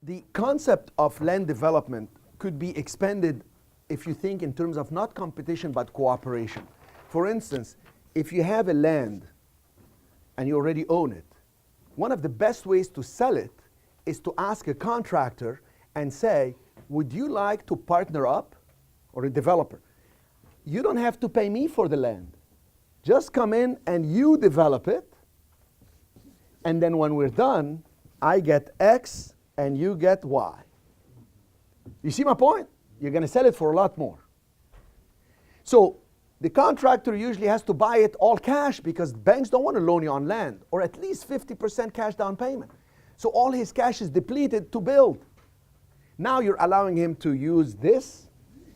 The concept of land development could be expanded if you think in terms of not competition but cooperation. For instance, if you have a land and you already own it, one of the best ways to sell it is to ask a contractor and say, would you like to partner up, or a developer? You don't have to pay me for the land. Just come in and you develop it, and then when we're done, I get X and you get Y. You see my point? You're going to sell it for a lot more. So the contractor usually has to buy it all cash because banks don't want to loan you on land, or at least 50% cash down payment. So all his cash is depleted to build. Now you're allowing him to use this.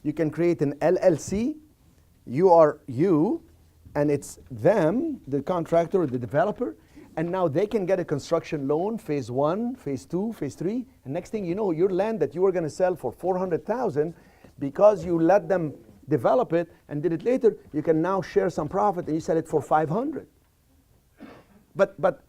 You can create an LLC. You are you, and it's them, the contractor or the developer, and now they can get a construction loan, phase 1, phase 2, phase 3, and next thing you know, your land that you were going to sell for $400,000, because you let them develop it and did it later, you can now share some profit and you sell it for $500. But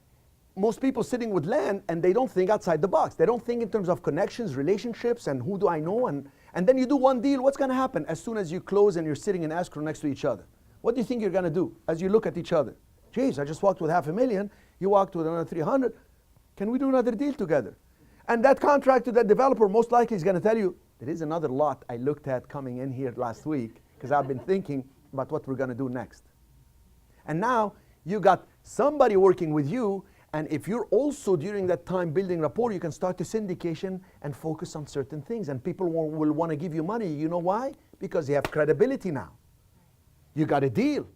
most people sitting with land, and they don't think outside the box. They don't think in terms of connections, relationships, and who do I know, and then you do one deal. What's going to happen as soon as you close and you're sitting in escrow next to each other? What do you think you're going to do as you look at each other? Jeez, I just walked with $500,000. You walked with another 300. Can we do another deal together? And that contractor, that developer, most likely is going to tell you, there is another lot I looked at coming in here last week because I've been thinking about what we're going to do next. And now you got somebody working with you, and if you're also during that time building rapport, you can start the syndication and focus on certain things, and people will want to give you money. You know why? Because you have credibility now. You got a deal.